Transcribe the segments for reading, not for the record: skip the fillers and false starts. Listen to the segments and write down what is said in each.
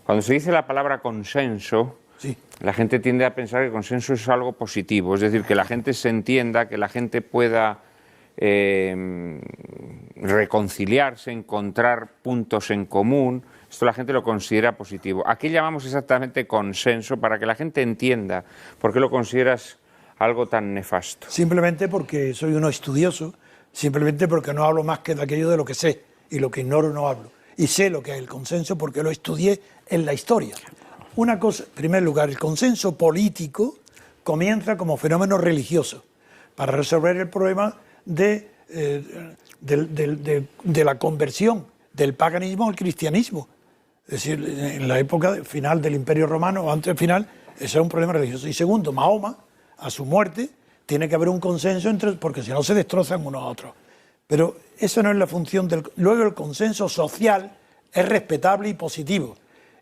Cuando se dice la palabra consenso, Sí. la gente tiende a pensar que consenso es algo positivo, es decir, que la gente se entienda, que la gente pueda reconciliarse, encontrar puntos en común. Esto la gente lo considera positivo. ¿A qué llamamos exactamente consenso para que la gente entienda por qué lo consideras algo tan nefasto? Simplemente porque soy uno estudioso, simplemente porque no hablo más que de aquello de lo que sé, y lo que ignoro no hablo. Y sé lo que es el consenso porque lo estudié en la historia. Una cosa, en primer lugar, el consenso político comienza como fenómeno religioso para resolver el problema de la conversión del paganismo al cristianismo. Es decir, en la época final del Imperio Romano, o antes del final, ese es un problema religioso. Y segundo, Mahoma, a su muerte, tiene que haber un consenso porque si no se destrozan unos a otros. Pero esa no es la función del... Luego el consenso social es respetable y positivo.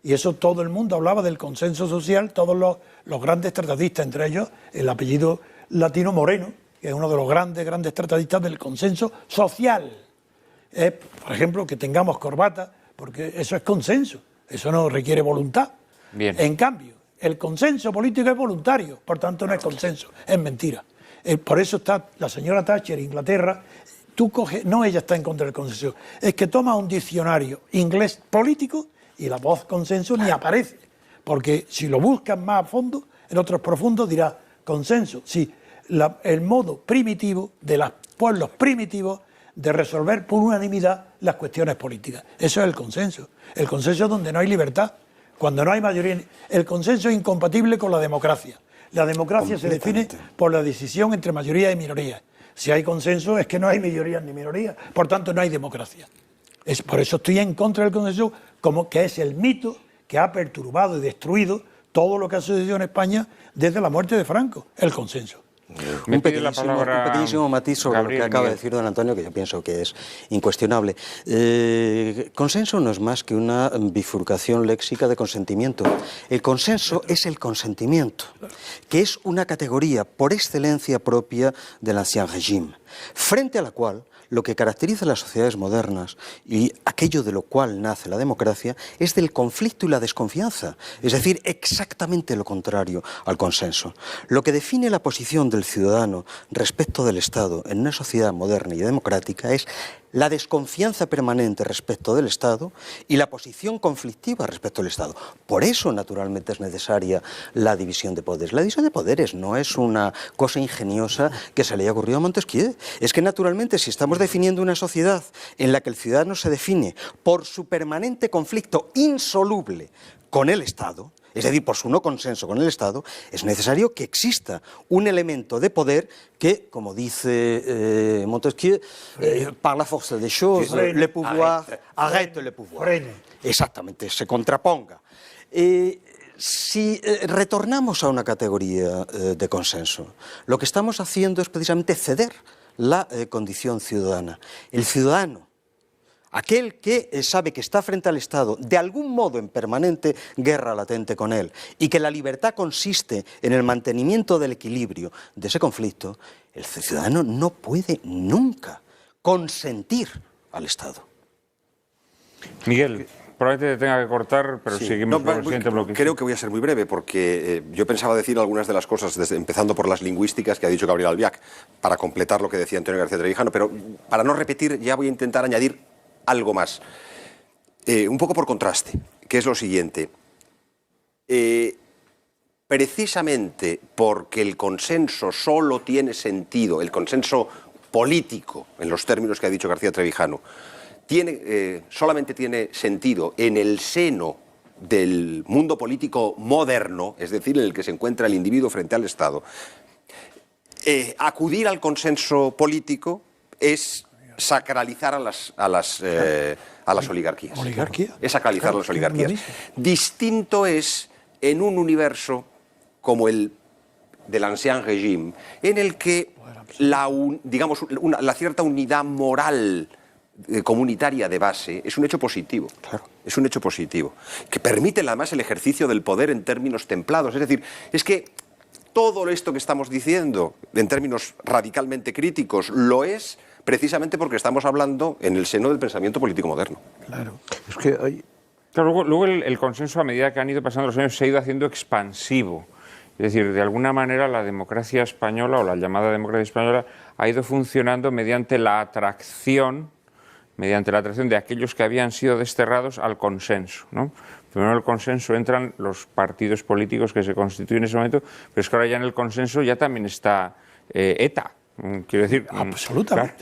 Y eso todo el mundo hablaba del consenso social, todos los grandes tratadistas, entre ellos el apellido latino Moreno, que es uno de los grandes tratadistas del consenso social. Por ejemplo, que tengamos corbata, porque eso es consenso, eso no requiere voluntad. Bien. En cambio, el consenso político es voluntario, por tanto no es consenso, es mentira. Por eso está la señora Thatcher, Inglaterra, no ella está en contra del consenso, es que toma un diccionario inglés político y la voz consenso ni aparece, porque si lo buscan más a fondo, en otros profundos dirá consenso, sí, el modo primitivo de los pueblos primitivos de resolver por unanimidad las cuestiones políticas. Eso es el consenso. El consenso es donde no hay libertad, cuando no hay mayoría. El consenso es incompatible con la democracia. La democracia se define por la decisión entre mayoría y minoría. Si hay consenso es que no hay mayorías ni minorías, por tanto no hay democracia. Por eso estoy en contra del consenso, como que es el mito que ha perturbado y destruido todo lo que ha sucedido en España desde la muerte de Franco, el consenso. Un pequeñísimo matiz sobre lo que acaba de decir don Antonio, que yo pienso que es incuestionable. Consenso no es más que una bifurcación léxica de consentimiento. El consenso es el consentimiento, que es una categoría por excelencia propia del Ancien Régime, frente a la cual lo que caracteriza a las sociedades modernas y aquello de lo cual nace la democracia es del conflicto y la desconfianza, es decir, exactamente lo contrario al consenso. Lo que define la posición del ciudadano respecto del Estado en una sociedad moderna y democrática es la desconfianza permanente respecto del Estado y la posición conflictiva respecto del Estado. Por eso, naturalmente, es necesaria la división de poderes. La división de poderes no es una cosa ingeniosa que se le haya ocurrido a Montesquieu. Es que, naturalmente, si estamos definiendo una sociedad en la que el ciudadano se define por su permanente conflicto insoluble con el Estado, es decir, por su no consenso con el Estado, es necesario que exista un elemento de poder que, como dice Montesquieu, par la force des choses, le pouvoir arrête le pouvoir. Exactamente, se contraponga. Si retornamos a una categoría de consenso, lo que estamos haciendo es precisamente ceder la condición ciudadana. El ciudadano, aquel que sabe que está frente al Estado, de algún modo en permanente guerra latente con él, y que la libertad consiste en el mantenimiento del equilibrio de ese conflicto, el ciudadano no puede nunca consentir al Estado. Miguel, probablemente te tenga que cortar, pero sí. seguimos con el siguiente bloque. Creo que voy a ser muy breve, porque yo pensaba decir algunas de las cosas, empezando por las lingüísticas que ha dicho Gabriel Albiac, para completar lo que decía Antonio García Trevijano, pero para no repetir ya voy a intentar añadir algo más, un poco por contraste, que es lo siguiente. Precisamente porque el consenso solo tiene sentido, el consenso político, en los términos que ha dicho García Trevijano, solamente tiene sentido en el seno del mundo político moderno, es decir, en el que se encuentra el individuo frente al Estado. Acudir al consenso político es sacralizar a las oligarquías. ¿Oligarquía? Es sacralizar a las oligarquías. Distinto es en un universo como el del Ancien Régime, en el que la cierta unidad moral comunitaria de base es un hecho positivo. Claro. Es un hecho positivo, que permite además el ejercicio del poder en términos templados. Es decir, es que todo esto que estamos diciendo, en términos radicalmente críticos, lo es precisamente porque estamos hablando en el seno del pensamiento político moderno. Claro. Es que Claro, luego el consenso, a medida que han ido pasando los años, se ha ido haciendo expansivo. Es decir, de alguna manera la democracia española, o la llamada democracia española, ha ido funcionando mediante la atracción de aquellos que habían sido desterrados al consenso, ¿no? Primero en el consenso entran los partidos políticos que se constituyen en ese momento, pero es que ahora ya en el consenso ya también está ETA. Quiero decir, absolutamente. Claro,